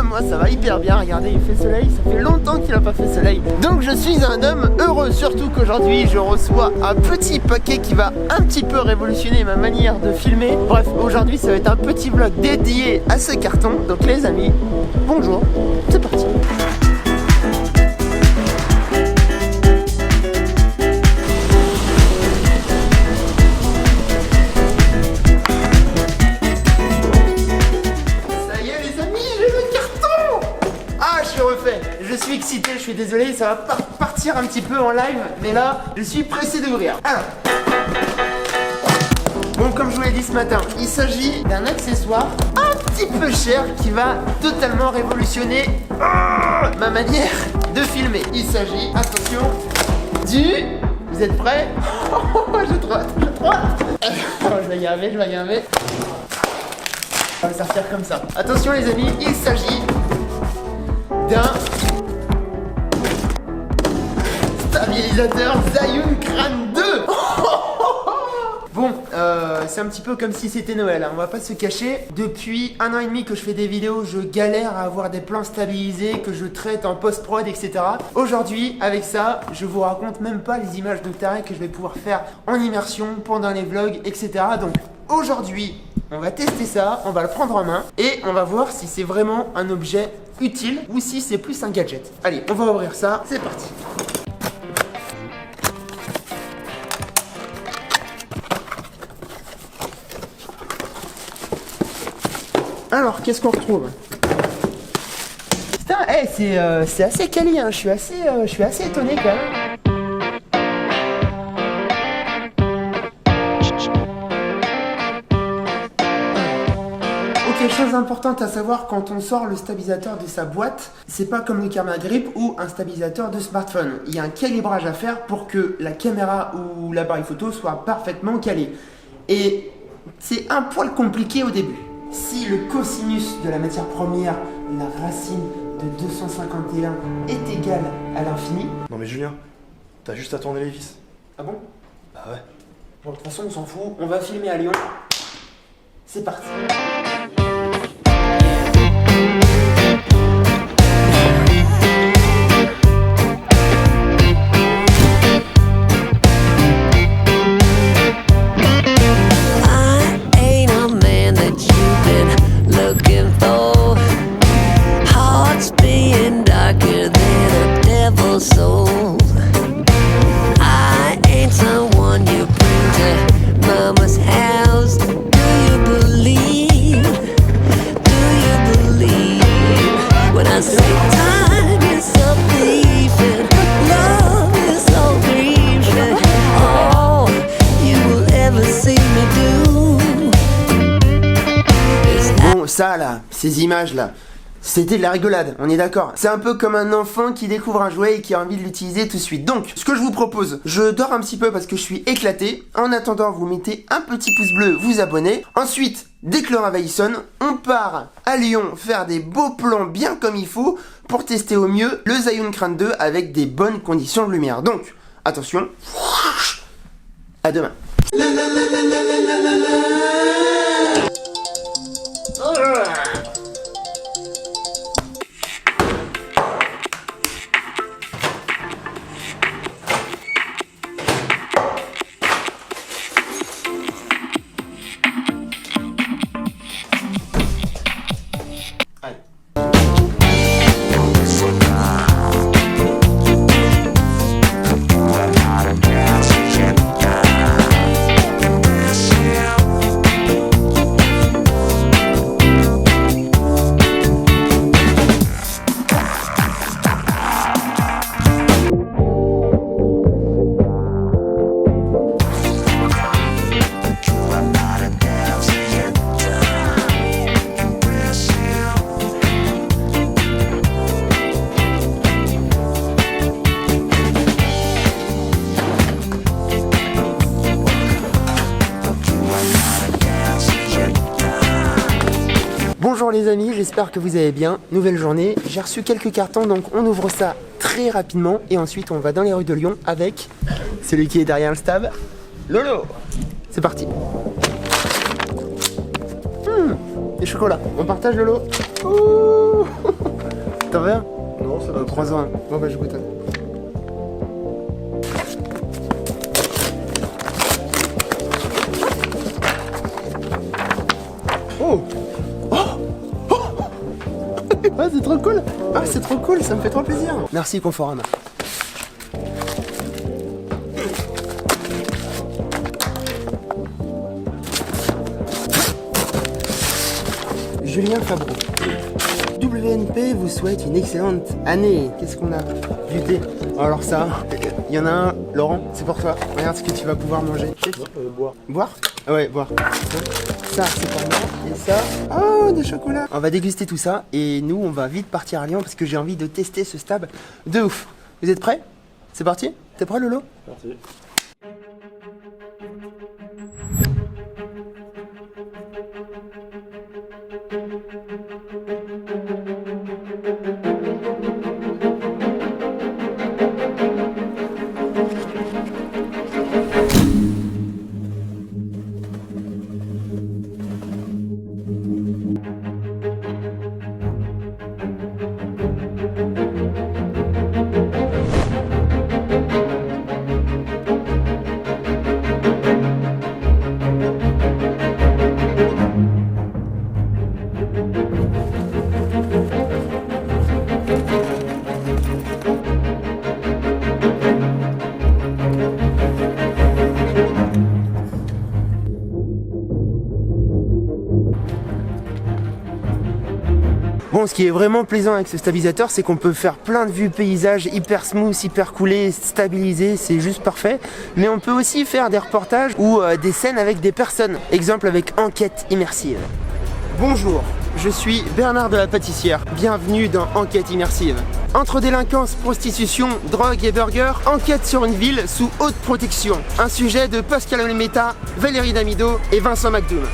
Moi ça va hyper bien, regardez il fait soleil, ça fait longtemps qu'il n'a pas fait soleil. Donc je suis un homme heureux, surtout qu'aujourd'hui je reçois un petit paquet qui va un petit peu révolutionner ma manière de filmer. Bref, aujourd'hui ça va être un petit vlog dédié à ce carton. Donc les amis, bonjour, c'est parti. Je suis excité, je suis désolé, ça va partir un petit peu en live, mais là, je suis pressé d'ouvrir. Alors, bon, comme je vous l'ai dit ce matin, il s'agit d'un accessoire un petit peu cher qui va totalement révolutionner ma manière de filmer. Il s'agit, attention, du... Vous êtes prêts? J'ai trop hâte, je vais y arriver, Ça va sortir comme ça. Attention les amis, il s'agit d'un stabilisateur Zhiyun Crane 2. Bon, c'est un petit peu comme si c'était Noël, hein. On va pas se cacher. Depuis 1 an et demi que je fais des vidéos, je galère à avoir des plans stabilisés, que je traite en post-prod, etc. Aujourd'hui, avec ça, je vous raconte même pas les images de taré que je vais pouvoir faire en immersion, pendant les vlogs, etc. Donc aujourd'hui, on va tester ça, on va le prendre en main et on va voir si c'est vraiment un objet utile ou si c'est plus un gadget. Allez, on va ouvrir ça, c'est parti. Alors, qu'est-ce qu'on retrouve? Putain, hey, c'est assez quali, hein. Je suis assez étonné quand même. Quelque chose d'important à savoir quand on sort le stabilisateur de sa boîte, c'est pas comme le Camera Grip ou un stabilisateur de smartphone. Il y a un calibrage à faire pour que la caméra ou l'appareil photo soit parfaitement calé. Et c'est un poil compliqué au début. Si le cosinus de la matière première, la racine de 251 est égal à l'infini... Non mais Julien, t'as juste à tourner les vis. Ah bon? Bah ouais. Bon, de toute façon on s'en fout, on va filmer à Lyon. C'est parti. Ça là, ces images là, c'était de la rigolade, on est d'accord. C'est un peu comme un enfant qui découvre un jouet et qui a envie de l'utiliser tout de suite. Donc, ce que je vous propose, je dors un petit peu parce que je suis éclaté. En attendant, vous mettez un petit pouce bleu, vous abonnez. Ensuite, dès que le réveil sonne, on part à Lyon faire des beaux plans bien comme il faut pour tester au mieux le Zhiyun Crane 2 avec des bonnes conditions de lumière. Donc, attention, à demain. les amis, j'espère que vous allez bien. Nouvelle journée, j'ai reçu quelques cartons, donc on ouvre ça très rapidement. Et ensuite on va dans les rues de Lyon avec celui qui est derrière le stab, Lolo. C'est parti. Les chocolats, on partage Lolo. Ouh. T'en veux un? Non, ça va. Prends-en un. Bon bah je goûte un. Oh. Oh. Oh. Ah, c'est trop cool. Ah, c'est trop cool, ça me fait trop plaisir. Merci Conforama. Julien Fabreau. WNP vous souhaite une excellente année. Qu'est-ce qu'on a? Du thé. Alors ça, il y en a un, Laurent, c'est pour toi. Regarde ce que tu vas pouvoir manger. Boire. Boire? Ah ouais, boire. Ça, c'est pour moi. Et ça, oh, des chocolats. On va déguster tout ça et nous, on va vite partir à Lyon parce que j'ai envie de tester ce stab de ouf. Vous êtes prêts? C'est parti? T'es prêt, Lolo? Merci. Bon, ce qui est vraiment plaisant avec ce stabilisateur, c'est qu'on peut faire plein de vues paysages hyper smooth, hyper coulés, stabilisés, c'est juste parfait. Mais on peut aussi faire des reportages ou des scènes avec des personnes. Exemple avec Enquête immersive. Bonjour, je suis Bernard de la Pâtissière. Bienvenue dans Enquête immersive. Entre délinquance, prostitution, drogue et burger, enquête sur une ville sous haute protection. Un sujet de Pascal Olemeta, Valérie Damido et Vincent McDoom.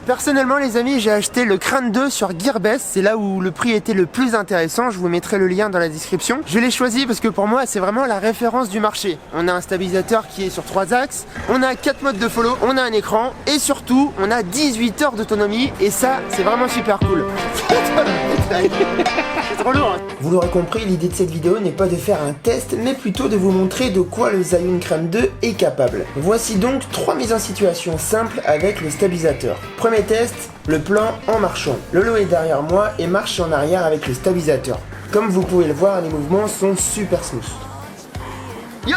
Personnellement les amis, j'ai acheté le Crâne 2 sur Gearbest, c'est là où le prix était le plus intéressant, je vous mettrai le lien dans la description. Je l'ai choisi parce que pour moi c'est vraiment la référence du marché. On a un stabilisateur qui est sur 3 axes, on a 4 modes de follow, on a un écran et surtout on a 18 heures d'autonomie et ça c'est vraiment super cool. C'est trop lourd. Vous l'aurez compris, l'idée de cette vidéo n'est pas de faire un test mais plutôt de vous montrer de quoi le Zhiyun Crâne 2 est capable. Voici donc 3 mises en situation simples avec le stabilisateur. Premier test, le plan en marchant. Lolo est derrière moi et marche en arrière avec le stabilisateur. Comme vous pouvez le voir, les mouvements sont super smooth. Yo!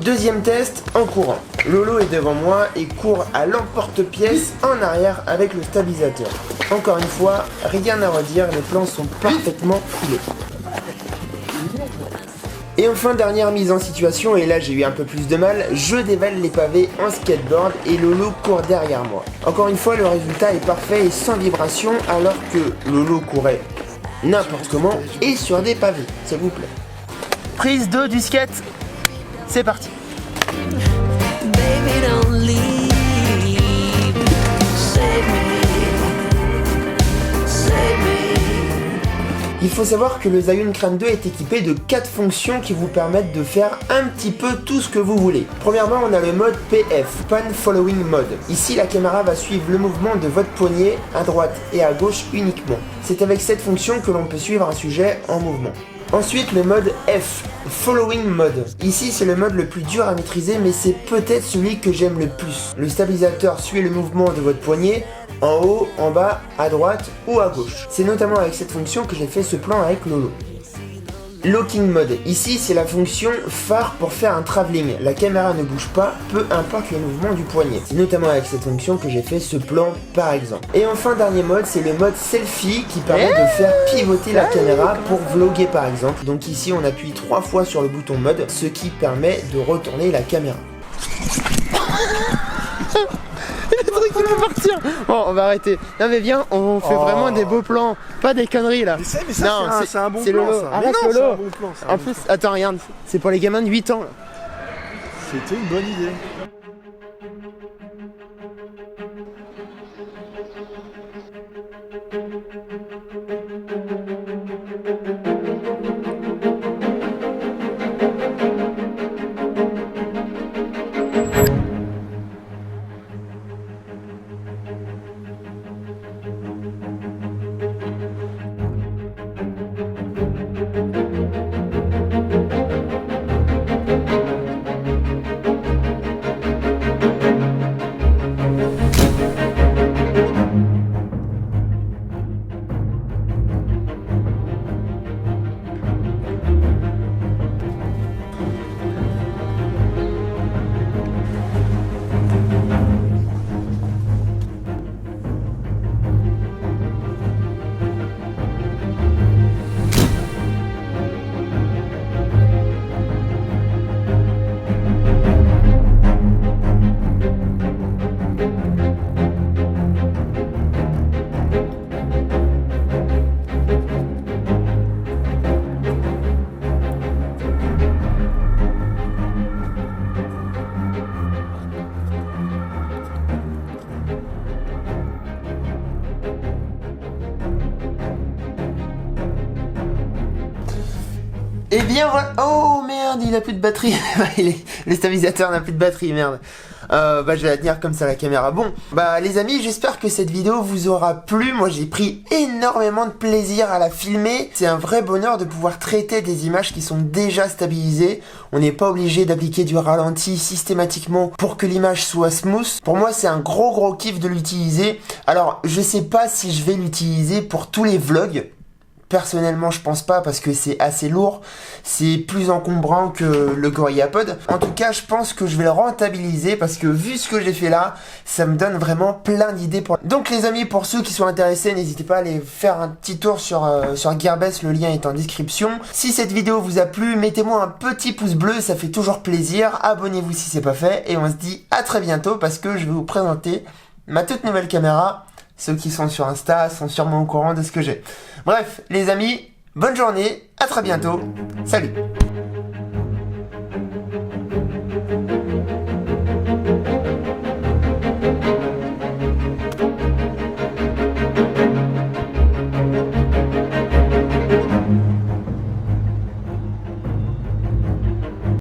Deuxième test, en courant. Lolo est devant moi et court à l'emporte-pièce en arrière avec le stabilisateur. Encore une fois, rien à redire, les plans sont parfaitement filés. Et enfin, dernière mise en situation, et là j'ai eu un peu plus de mal, je dévale les pavés en skateboard et Lolo court derrière moi. Encore une fois, le résultat est parfait et sans vibration, alors que Lolo courait n'importe comment et sur des pavés, s'il vous plaît. Prise 2 du skate, c'est parti. Baby, don't leave. Save me. Save me. Il faut savoir que le Zhiyun Crâne 2 est équipé de 4 fonctions qui vous permettent de faire un petit peu tout ce que vous voulez. Premièrement, on a le mode PF, Pan Following Mode. Ici, la caméra va suivre le mouvement de votre poignet à droite et à gauche uniquement. C'est avec cette fonction que l'on peut suivre un sujet en mouvement. Ensuite, le mode F, Following Mode. Ici, c'est le mode le plus dur à maîtriser, mais c'est peut-être celui que j'aime le plus. Le stabilisateur suit le mouvement de votre poignet en haut, en bas, à droite ou à gauche. C'est notamment avec cette fonction que j'ai fait ce plan avec Lolo. Locking Mode. Ici, c'est la fonction phare pour faire un travelling. La caméra ne bouge pas, peu importe les mouvements du poignet. C'est notamment avec cette fonction que j'ai fait ce plan, par exemple. Et enfin, dernier mode, c'est le mode Selfie qui permet de faire pivoter la caméra pour vlogger, par exemple. Donc ici, on appuie 3 fois sur le bouton mode, ce qui permet de retourner la caméra. Le truc qui va partir. Bon, on va arrêter. Non mais viens, on fait vraiment des beaux plans, pas des conneries là. Mais ça, non, c'est un bon c'est plan. Lolo. Ça. Arrête non, Lolo. c'est un bon plan. En plus, attends, regarde, c'est pour les gamins de 8 ans là. C'était une bonne idée. Eh bien voilà. Oh merde, il a plus de batterie. Le stabilisateur n'a plus de batterie, merde. Je vais la tenir comme ça la caméra. Bon, les amis, j'espère que cette vidéo vous aura plu. Moi j'ai pris énormément de plaisir à la filmer. C'est un vrai bonheur de pouvoir traiter des images qui sont déjà stabilisées. On n'est pas obligé d'appliquer du ralenti systématiquement pour que l'image soit smooth. Pour moi c'est un gros kiff de l'utiliser. Alors je sais pas si je vais l'utiliser pour tous les vlogs. Personnellement, je pense pas parce que c'est assez lourd, c'est plus encombrant que le GorillaPod. En tout cas, je pense que je vais le rentabiliser parce que vu ce que j'ai fait là, ça me donne vraiment plein d'idées pour... Donc les amis, pour ceux qui sont intéressés, n'hésitez pas à aller faire un petit tour sur Gearbest, le lien est en description. Si cette vidéo vous a plu, mettez-moi un petit pouce bleu, ça fait toujours plaisir. Abonnez-vous si c'est pas fait et on se dit à très bientôt parce que je vais vous présenter ma toute nouvelle caméra. Ceux qui sont sur Insta sont sûrement au courant de ce que j'ai. Bref, les amis, bonne journée, à très bientôt, salut!